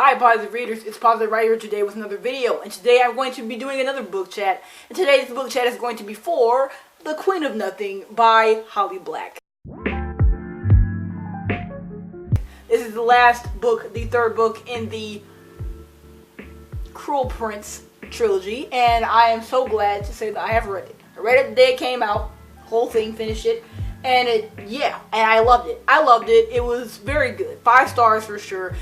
Hi positive readers, it's Positive right here today with another video, and today I'm going to be doing another book chat, and today's book chat is going to be for The Queen of Nothing by Holly Black. This is the last book, the third book in the Cruel Prince trilogy, and I am so glad to say that I have read it. I read it the day it came out, whole thing, finished it, and I loved it. It was very good. 5 stars for sure.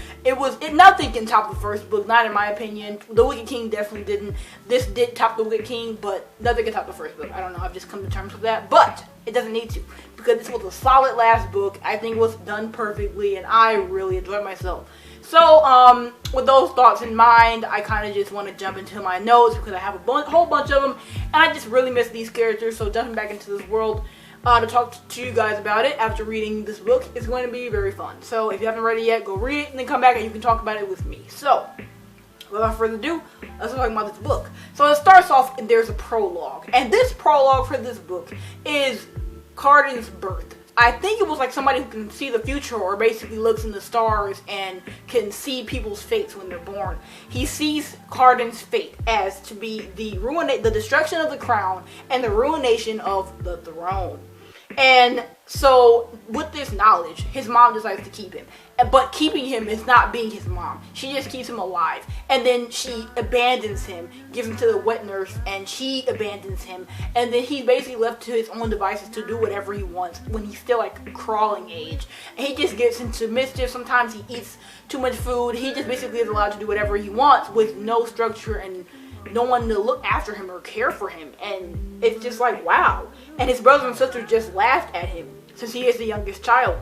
Nothing can top the first book, not in my opinion. The Wicked King definitely didn't. This did top the Wicked King, but nothing can top the first book. I don't know, I've just come to terms with that, but it doesn't need to, because this was a solid last book. I think it was done perfectly, and I really enjoyed myself. So, with those thoughts in mind, I kind of just want to jump into my notes, because I have a whole bunch of them, and I just really miss these characters, so jumping back into this world to talk to you guys about it after reading this book is going to be very fun. So if you haven't read it yet, go read it and then come back and you can talk about it with me. So without further ado, let's talk about this book. So it starts off and there's a prologue, and this prologue for this book is Cardan's birth. I think it was like somebody who can see the future, or basically looks in the stars and can see people's fates when they're born. He sees Cardan's fate as to be the destruction of the crown and the ruination of the throne. And so, with this knowledge, his mom decides to keep him. But keeping him is not being his mom. She just keeps him alive. And then she abandons him, gives him to the wet nurse, and she abandons him. And then he's basically left to his own devices to do whatever he wants when he's still like crawling age. And he just gets into mischief. Sometimes he eats too much food. He just basically is allowed to do whatever he wants with no structure and no one to look after him or care for him. And it's just like, wow. And his brothers and sisters just laughed at him since he is the youngest child.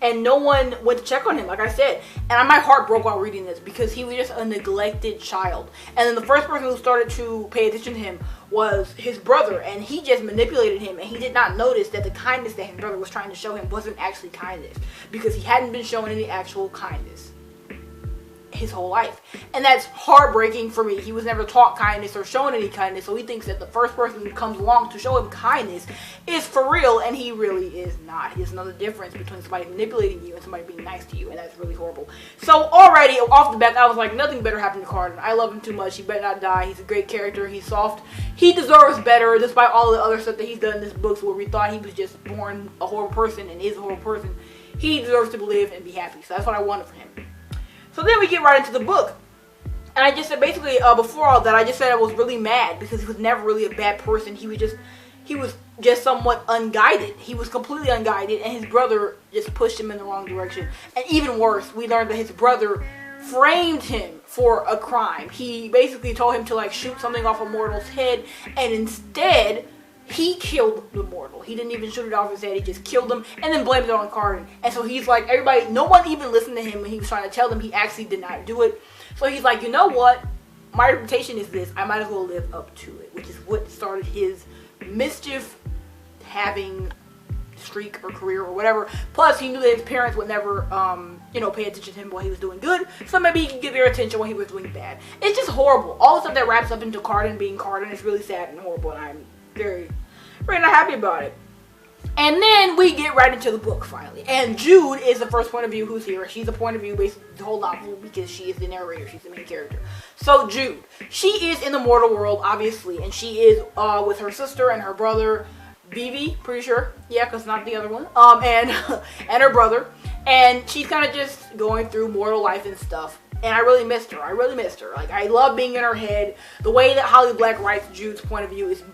And no one went to check on him, like I said. And my heart broke while reading this because he was just a neglected child. And then the first person who started to pay attention to him was his brother. And he just manipulated him. And he did not notice that the kindness that his brother was trying to show him wasn't actually kindness, because he hadn't been shown any actual kindness his whole life. And that's heartbreaking for me. He was never taught kindness or shown any kindness, so he thinks that the first person who comes along to show him kindness is for real, and he really is not. There's another difference between somebody manipulating you and somebody being nice to you, and that's really horrible. So already off the bat, I was like, nothing better happened to Cardan. I love him too much. He better not die. He's a great character. He's soft. He deserves better, despite all the other stuff that he's done in this book where we thought he was just born a horrible person and is a horrible person. He deserves to live and be happy, so that's what I wanted for him. So then we get right into the book. And I just said, basically, before all that, I just said I was really mad because he was never really a bad person. He was just somewhat unguided. He was completely unguided, and his brother just pushed him in the wrong direction. And even worse, we learned that his brother framed him for a crime. He basically told him to like shoot something off a mortal's head, and instead he killed the mortal. He didn't even shoot it off his head. He just killed him and then blamed it on Cardan. And so he's like, no one even listened to him when he was trying to tell them he actually did not do it. So he's like, you know what? My reputation is this. I might as well live up to it, which is what started his mischief having streak or career or whatever. Plus, he knew that his parents would never, pay attention to him while he was doing good. So maybe he could get their attention when he was doing bad. It's just horrible. All the stuff that wraps up into Cardan being Cardan is really sad and horrible, and I'm very not happy about it. And then we get right into the book finally. And Jude is the first point of view who's here. She's the point of view basically the whole novel because she is the narrator. She's the main character. So Jude, she is in the mortal world, obviously, and she is with her sister and her brother, Vivi, pretty sure. Yeah, because not the other one. And and her brother. And she's kind of just going through mortal life and stuff. And I really missed her. Like, I love being in her head. The way that Holly Black writes Jude's point of view is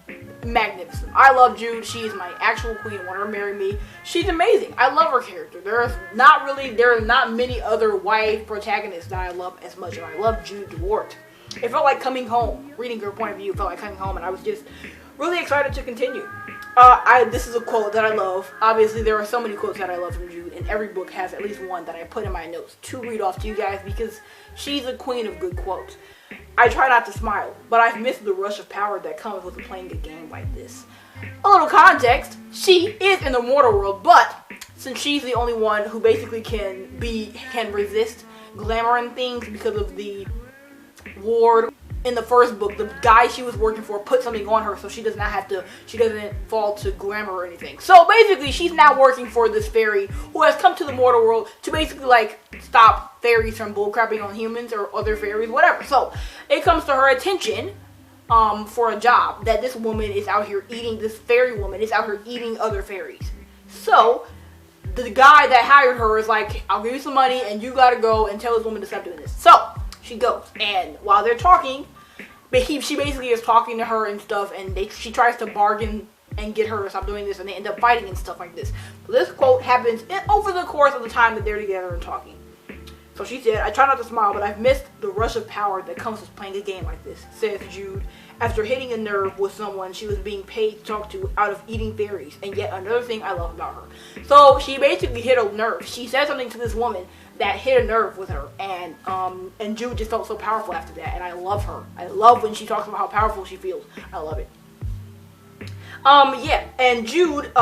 magnificent. I love Jude. She is my actual queen. I want her to marry me. She's amazing. I love her character. There are not many other YA protagonists that I love as much, and I love Jude Dewart. It felt like coming home. Reading her point of view felt like coming home, and I was just really excited to continue. This is a quote that I love. Obviously, there are so many quotes that I love from Jude, and every book has at least one that I put in my notes to read off to you guys because she's a queen of good quotes. I try not to smile, but I've missed the rush of power that comes with playing a game like this. A little context, she is in the mortal world, but since she's the only one who basically can resist glamour and things because of the ward in the first book, the guy she was working for put something on her so she doesn't fall to glamour or anything. So basically, she's now working for this fairy who has come to the mortal world to basically like stop fairies from bullcrapping on humans or other fairies, whatever. So it comes to her attention for a job that this woman is out here eating, this fairy woman is out here eating other fairies. So the guy that hired her is like, I'll give you some money and you gotta go and tell this woman to stop doing this. So she goes, and while they're talking, she basically is talking to her and stuff, and she tries to bargain and get her to stop doing this, and they end up fighting and stuff like this. So this quote happens over the course of the time that they're together and talking. So she said, I try not to smile, but I've missed the rush of power that comes with playing a game like this, says Jude. After hitting a nerve with someone she was being paid to talk to out of eating fairies, and yet another thing I love about her. So she basically hit a nerve. She said something to this woman that hit a nerve with her, and Jude just felt so powerful after that, and I love her. I love when she talks about how powerful she feels. I love it. Yeah, and Jude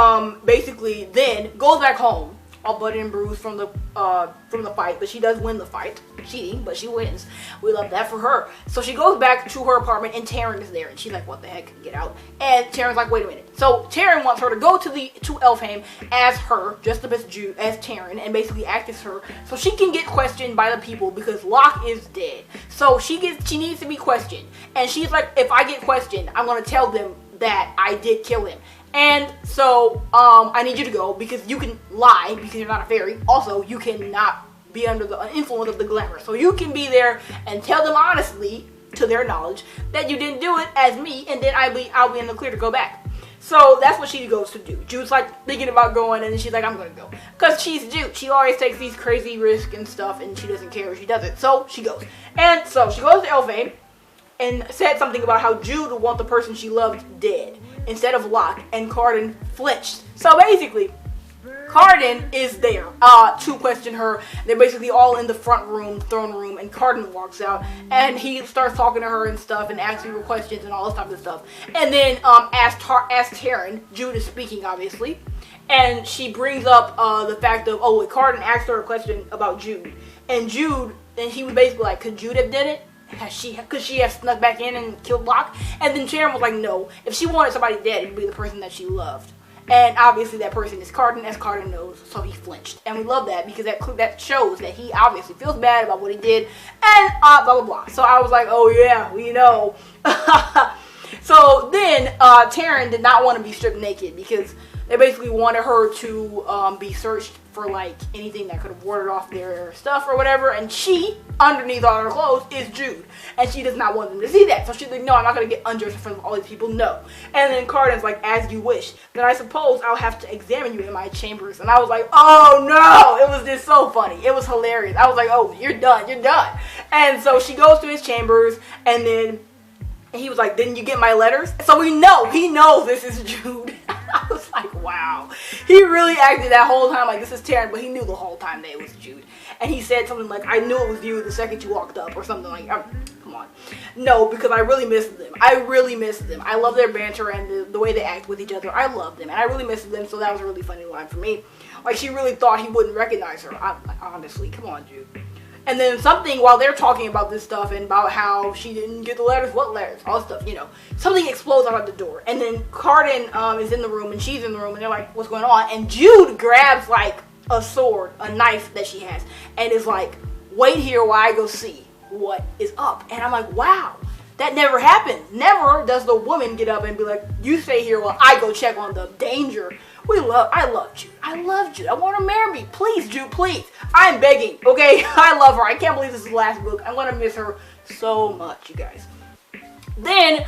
basically then goes back home, all bloody and bruised from the fight, but she does win the fight. Cheating, but she wins. We love that for her. So she goes back to her apartment, and Taryn is there, and she's like, what the heck, get out. And Taryn's like, wait a minute. So Taryn wants her to go to Elfheim as her, just as Jude, as Taryn, and basically act as her, so she can get questioned by the people, because Locke is dead. So she needs to be questioned, and she's like, if I get questioned, I'm gonna tell them that I did kill him. And so, I need you to go, because you can lie, because you're not a fairy. Also, you cannot be under the influence of the glamour. So you can be there and tell them honestly, to their knowledge, that you didn't do it as me, and then I'll be in the clear to go back. So that's what she goes to do. Jude's like thinking about going, and then she's like, I'm gonna go. Because she's Jude. She always takes these crazy risks and stuff, and she doesn't care if she does it. So she goes. And so she goes to Elfheim, and said something about how Jude would want the person she loved dead instead of Locke, and Cardan flinched. So basically, Cardan is there to question her. They're basically all in the front room, throne room, and Cardan walks out, and he starts talking to her and stuff, and asking her questions and all this type of stuff. And then asks Taryn, Jude is speaking obviously, and she brings up the fact of, Cardan asked her a question about Jude, and he was basically like, could Jude have done it? Could she have snuck back in and killed Locke? And then Taryn was like, no. If she wanted somebody dead, it'd be the person that she loved. And obviously that person is Cardan, as Cardan knows, so he flinched. And we love that, because that shows that he obviously feels bad about what he did, and blah, blah, blah. So I was like, oh yeah, we know. So then, Taryn did not want to be stripped naked, because they basically wanted her to be searched for like anything that could have warded off their stuff or whatever, and she, underneath all her clothes, is Jude, and she does not want them to see that. So she's like, no, I'm not going to get undressed in front of all these people, no. And then Cardan's like, as you wish, then I suppose I'll have to examine you in my chambers. And I was like, oh no, it was just so funny, it was hilarious. I was like, oh, you're done. And so she goes to his chambers, and then he was like, didn't you get my letters? So we know, he knows this is Jude. I was like, wow. He really acted that whole time like this is Taryn, but he knew the whole time that it was Jude. And he said something like, I knew it was you the second you walked up, or something like, come on. No, because I really missed them. I love their banter and the way they act with each other. I love them, and I really missed them, so that was a really funny line for me. Like, she really thought he wouldn't recognize her. Honestly, come on, Jude. And then something, while they're talking about this stuff and about how she didn't get the letters, what letters, all this stuff, something explodes out of the door. And then Cardan is in the room, and she's in the room, and they're like, what's going on? And Jude grabs like a sword, a knife that she has, and is like, wait here while I go see what is up. And I'm like, wow, that never happens. Never does the woman get up and be like, you stay here while I go check on the danger. I love Jude. I want her to marry me. Please, Jude, please. I'm begging, okay? I love her. I can't believe this is the last book. I'm going to miss her so much, you guys. Then,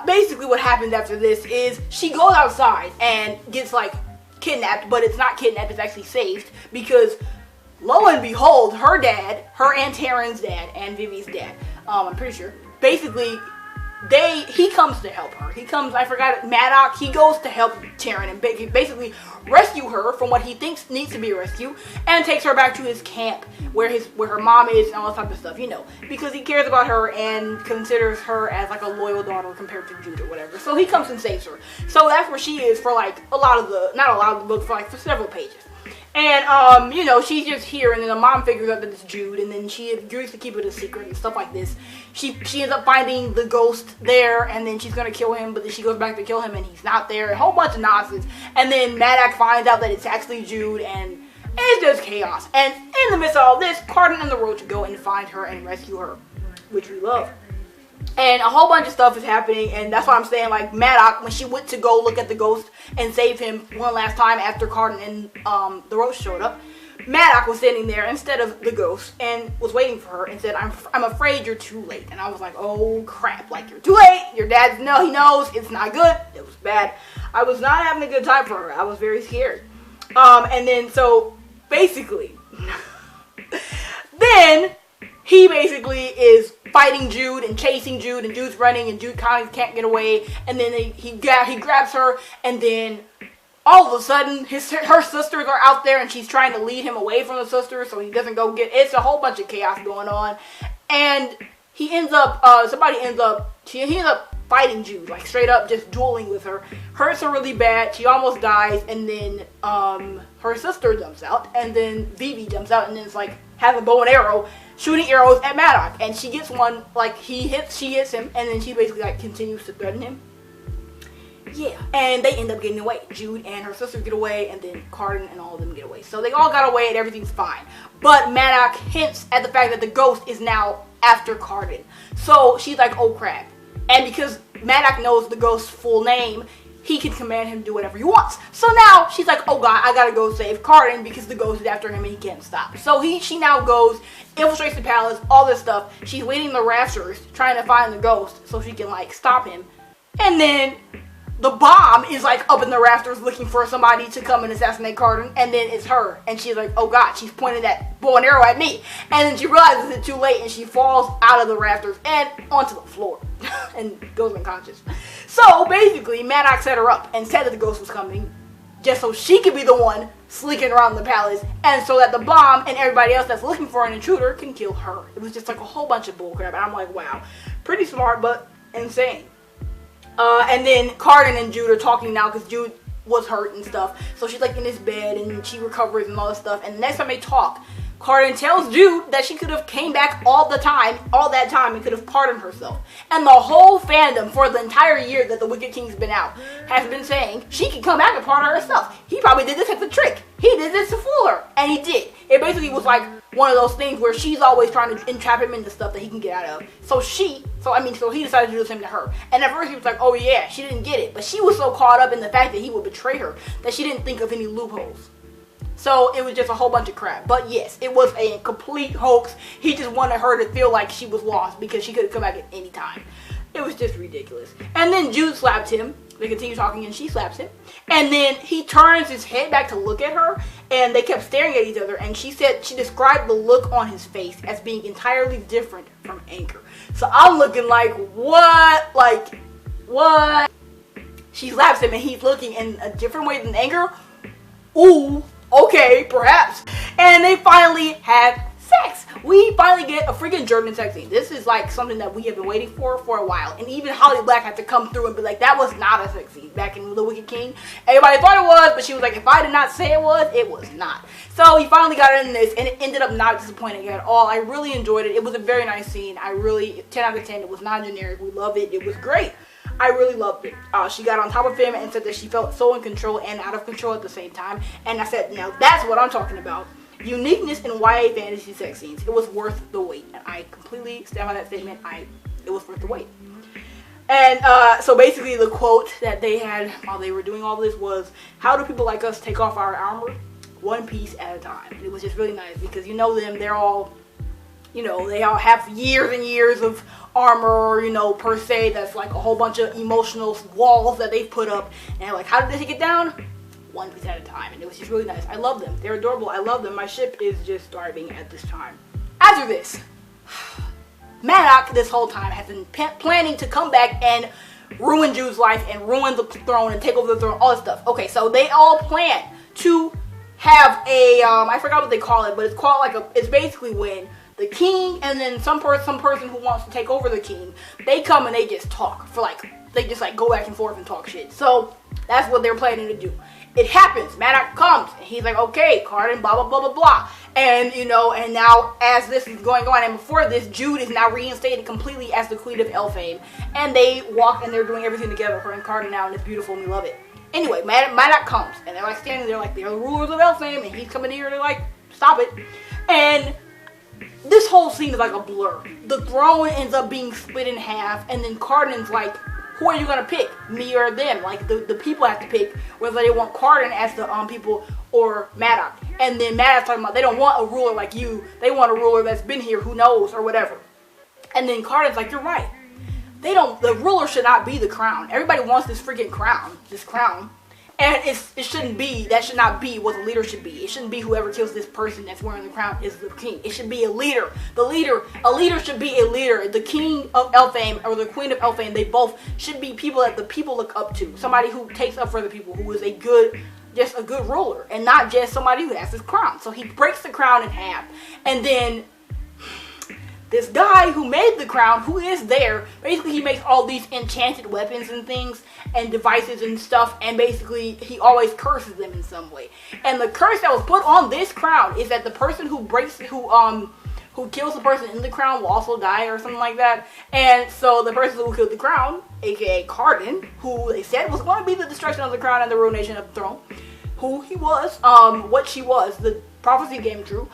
basically what happens after this is she goes outside and gets, like, kidnapped, but it's not kidnapped, it's actually saved, because lo and behold, her and Taryn's dad, and Vivi's dad, I'm pretty sure, basically, he comes to help her. Maddox, he goes to help Taryn and basically rescue her from what he thinks needs to be rescued, and takes her back to his camp where her mom is and all that type of stuff, because he cares about her and considers her as like a loyal daughter compared to Jude or whatever. So he comes and saves her. So that's where she is for like not a lot of the book, for several pages. And, you know, she's just here, and then the mom figures out that it's Jude, and then she agrees to keep it a secret and stuff like this. She ends up finding the ghost there, and then she's gonna kill him, but then she goes back to kill him, and he's not there. A whole bunch of nonsense. And then Maddox finds out that it's actually Jude, and it's just chaos. And in the midst of all this, Carden and the Roach go and find her and rescue her, which we love. And a whole bunch of stuff is happening, and that's why I'm saying, like, Maddox, when she went to go look at the ghost and save him one last time after Carden and the Roach showed up, Maddox was sitting there instead of the ghost and was waiting for her and said, I'm afraid you're too late. And I was like, oh crap, like, you're too late, your dad, he knows, it's not good, it was bad. I was not having a good time for her, I was very scared. And then, so, basically, then he basically is fighting Jude and chasing Jude, and Jude's running, and Jude kind of can't get away, and then he grabs her, and then all of a sudden her sisters are out there, and she's trying to lead him away from the sisters so he doesn't go get. It's a whole bunch of chaos going on, and he ends up he ends up fighting Jude, like straight up just dueling with her. Hurts her really bad. She almost dies, and then her sister jumps out, and then Vivi jumps out, and then it's like has a bow and arrow shooting arrows at Maddox, and she gets one, like she hits him, and then she basically like continues to threaten him. Yeah, and they end up getting away. Jude and her sister get away, and then Carden and all of them get away. So they all got away, and everything's fine. But Maddox hints at the fact that the ghost is now after Carden. So she's like, oh crap. And because Maddox knows the ghost's full name, he can command him to do whatever he wants. So now she's like, oh god, I gotta go save Carden because the ghost is after him and he can't stop. So she now goes, infiltrates the palace, all this stuff. She's leading the rafters, trying to find the ghost so she can like stop him. And then the bomb is like up in the rafters looking for somebody to come and assassinate Carden, and then it's her, and she's like, oh god, she's pointing that bow and arrow at me, and then she realizes it's too late, and she falls out of the rafters and onto the floor and goes unconscious. So basically Maddox set her up and said that the ghost was coming just so she could be the one sneaking around the palace, and so that the bomb and everybody else that's looking for an intruder can kill her. It was just like a whole bunch of bullcrap, and I'm like, wow, pretty smart but insane. And then Carden and Jude are talking now because Jude was hurt and stuff. So she's like in his bed and she recovers and all this stuff. And the next time they talk, Carden tells Jude that she could have came back all that time, and could have pardoned herself. And the whole fandom for the entire year that the Wicked King's been out has been saying she can come back and pardon herself. He probably did this as a trick. He did this to fool her. And he did. It basically was like one of those things where she's always trying to entrap him into stuff that he can get out of. So he decided to do the same to her. And at first he was like, oh yeah, she didn't get it. But she was so caught up in the fact that he would betray her that she didn't think of any loopholes. So it was just a whole bunch of crap. But yes, it was a complete hoax. He just wanted her to feel like she was lost because she could have come back at any time. It was just ridiculous. And then Jude slapped him. They continue talking and she slaps him. And then he turns his head back to look at her, and they kept staring at each other, and she said she described the look on his face as being entirely different from anger. So I'm looking like, what? Like, what? She slaps him and he's looking in a different way than anger? Ooh, okay, perhaps. And they finally have sex. We finally get a freaking German sex scene. This is like something that we have been waiting for a while. And even Holly Black had to come through and be like, that was not a sex scene back in The Wicked King. Everybody thought it was, but she was like, if I did not say it was not. So he finally got in this, and it ended up not disappointing at all. I really enjoyed it. It was a very nice scene. 10 out of 10. It was not generic. We loved it. It was great. I really loved it. She got on top of him and said that she felt so in control and out of control at the same time. And I said, now that's what I'm talking about. Uniqueness in YA fantasy sex scenes. It was worth the wait. And I completely stand by that statement. It was worth the wait. And so basically the quote that they had while they were doing all this was, how do people like us take off our armor? One piece at a time. And it was just really nice because you know them, they're all, they all have years and years of armor, per se, that's like a whole bunch of emotional walls that they've put up. And like, how did they take it down? One piece at a time. And it was just really nice. I love them. They're adorable. I love them. My ship is just starving at this time. After this, Maddox this whole time has been planning to come back and ruin Jude's life and ruin the throne and take over the throne, all this stuff. Okay, so they all plan to have a, I forgot what they call it, but it's called like it's basically when the king and then some person who wants to take over the king, they come and they just talk for like, they just like go back and forth and talk shit. So that's what they're planning to do. it happens. Maddox comes, and he's like, okay, Carden, blah, blah, blah, blah, blah. And, you know, and now as this is going on, and before this, Jude is now reinstated completely as the Queen of Elfhame. And they walk, and they're doing everything together, her and Carden now, and it's beautiful, and we love it. Anyway, Maddox comes, and they're like standing there like they're the rulers of Elfhame, and he's coming here to like, stop it. And this whole scene is like a blur. The throne ends up being split in half, and then Carden's like, who are you gonna pick, me or them? Like the people have to pick whether they want Carden as the people or Maddox. And then Maddox talking about they don't want a ruler like you, they want a ruler that's been here, who knows, or whatever. And then Carden's like, you're right. The ruler should not be the crown. Everybody wants this freaking crown, and it shouldn't be. That should not be what the leader should be. It shouldn't be whoever kills this person that's wearing the crown is the king. It should be a leader. A leader should be a leader. The king of Elfhame or the queen of Elfhame, they both should be people that the people look up to. Somebody who takes up for the people, who is just a good ruler, and not just somebody who has this crown. So he breaks the crown in half, and then this guy who made the crown, who is there, basically he makes all these enchanted weapons and things and devices and stuff, and basically he always curses them in some way. And the curse that was put on this crown is that the person who kills the person in the crown will also die or something like that. And so the person who killed the crown, aka Carden, who they said was going to be the destruction of the crown and the ruination of the throne, who he was, what she was, the prophecy came true.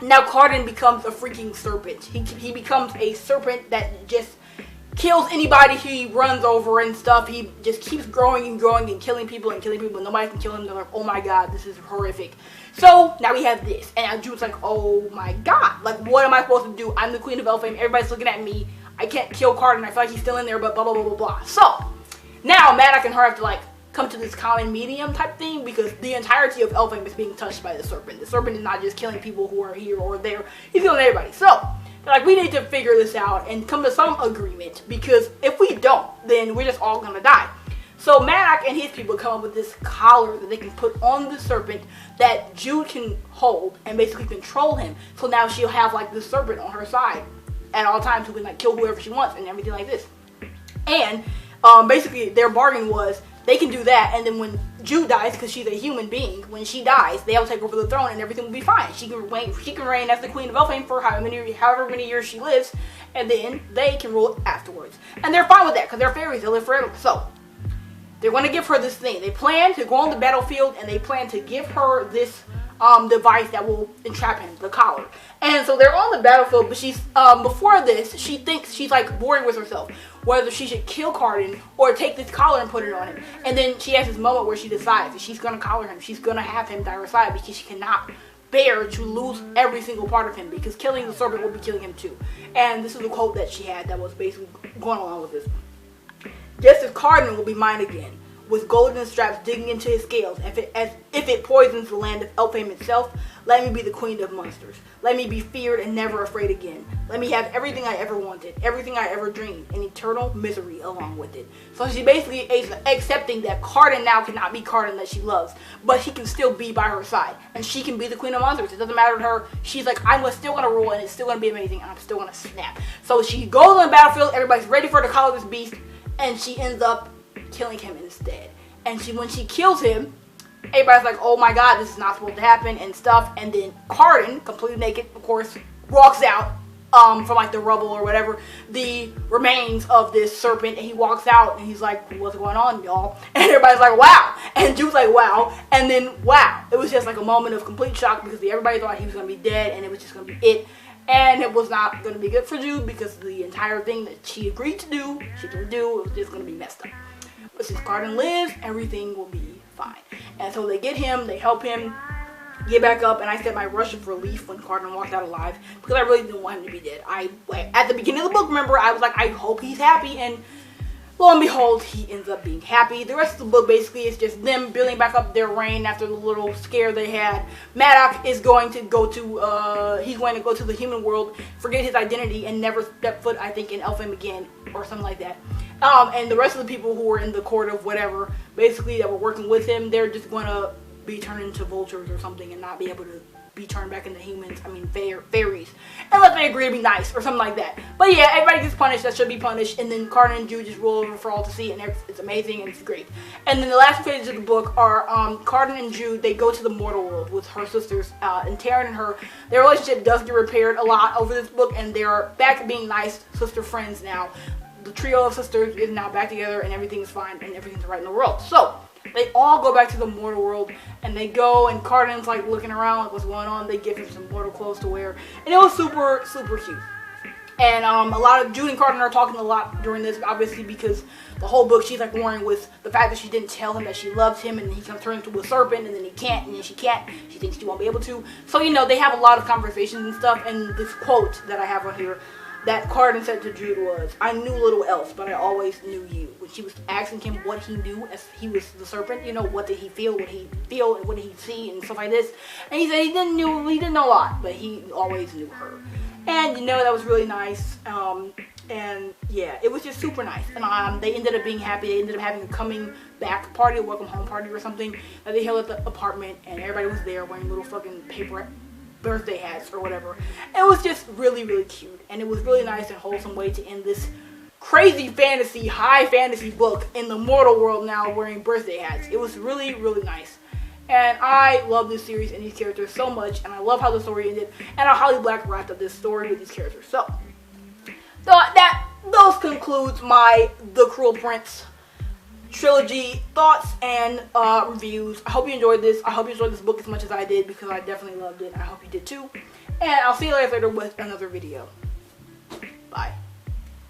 Now Carden becomes a freaking serpent. He becomes a serpent that just kills anybody he runs over and stuff. He just keeps growing and growing and killing people. Nobody can kill him. They're like, oh my god, this is horrific. So now we have this, and Jude's like, oh my god, like what am I supposed to do? I'm the Queen of Elfhame. Everybody's looking at me. I can't kill Carden. I feel like he's still in there, but blah blah blah blah blah. So now Maddox and her have to like come to this common medium type thing, because the entirety of Elfhame is being touched by the serpent. The serpent is not just killing people who are here or there. He's killing everybody. So they're like, we need to figure this out and come to some agreement, because if we don't, then we're just all gonna die. So Maddox and his people come up with this collar that they can put on the serpent that Jude can hold and basically control him. So now she'll have like the serpent on her side at all times, who can like kill whoever she wants and everything like this. And basically their bargain was they can do that, and then when Jude dies, because she's a human being, when she dies, they'll take over the throne and everything will be fine. She can reign as the Queen of Elfhame for however many years she lives, and then they can rule afterwards. And they're fine with that, because they're fairies, they live forever. So they're going to give her this thing. They plan to go on the battlefield, and they plan to give her this device that will entrap him, the collar. And so they're on the battlefield, but she's before this, she thinks she's like boring with herself, whether she should kill Carden or take this collar and put it on him. And then she has this moment where she decides that she's gonna collar him. She's gonna have him by her side, because she cannot bear to lose every single part of him, because killing the serpent will be killing him too. And this is a quote that she had that was basically going along with this. Just as Carden will be mine again, with golden straps digging into his scales, as if it poisons the land of Elfhame itself, let me be the queen of monsters. Let me be feared and never afraid again. Let me have everything I ever wanted, everything I ever dreamed, and eternal misery along with it. So she basically is accepting that Carden now cannot be Carden that she loves, but he can still be by her side, and she can be the queen of monsters. It doesn't matter to her. She's like, I'm still going to rule, and it's still going to be amazing, and I'm still going to snap. So she goes on the battlefield, everybody's ready for her to collar this beast, and she ends up killing him instead. And when she kills him, everybody's like, oh my god, this is not supposed to happen and stuff. And then Carden, completely naked, of course, walks out from like the rubble or whatever, the remains of this serpent, and he walks out and he's like, what's going on, y'all? And everybody's like, wow. And Jude's like, wow. And then wow, it was just like a moment of complete shock, because everybody thought he was going to be dead, and it was just going to be it. And it was not going to be good for Jude, because the entire thing that she agreed to do, it was just going to be messed up. But since Carden lives, everything will be fine. And so they get him, they help him get back up, and I said my rush of relief when Carden walked out alive, because I really didn't want him to be dead. At the beginning of the book, remember, I was like, I hope he's happy, and lo and behold, he ends up being happy. The rest of the book basically is just them building back up their reign after the little scare they had. Maddox is going to go to, he's going to go to the human world, forget his identity, and never step foot, I think, in Elfhame again, or something like that. And the rest of the people who were in the court of whatever, basically, that were working with him, they're just going to be turned into vultures or something, and not be able to be turned back into humans, fairies, and let unless they agree to be nice or something like that. But yeah, everybody gets punished that should be punished, and then Carter and Jude just roll over for all to see, and it's amazing and it's great. And then the last two pages of the book are Carter and Jude. They go to the mortal world with her sisters, and Taryn and her. Their relationship does get repaired a lot over this book, and they are back to being nice sister friends now. The trio of sisters is now back together, and everything is fine, and everything's right in the world. So they all go back to the mortal world, and they go, and Carden's like looking around, like what's going on. They give him some mortal clothes to wear, and it was super, super cute. And a lot of Jude and Carden are talking a lot during this, obviously, because the whole book she's like warring with the fact that she didn't tell him that she loves him, and he kind of turns into a serpent, and then he can't, and then she can't. She thinks she won't be able to. So, you know, they have a lot of conversations and stuff, and this quote that I have on here that Carden said to Jude was, "I knew little else, but I always knew you." When she was asking him what he knew as he was the serpent, you know, what did he feel, and what did he see, and stuff like this. And he said he didn't know a lot, but he always knew her. And, you know, that was really nice. And yeah, it was just super nice. And they ended up being happy. They ended up having a coming back party, a welcome home party or something that they held at the apartment, and everybody was there wearing little fucking paper birthday hats or whatever. It was just really, really cute, and it was really nice and wholesome way to end this crazy fantasy, high fantasy book in the mortal world now wearing birthday hats. It was really, really nice. And I love this series and these characters so much, and I love how the story ended, and how Holly Black wrapped up this story with these characters. So those concludes my The Cruel Prince trilogy thoughts and reviews. I hope you enjoyed this. I hope you enjoyed this book as much as I did, because I definitely loved it. I hope you did too. And I'll see you guys later with another video. Bye.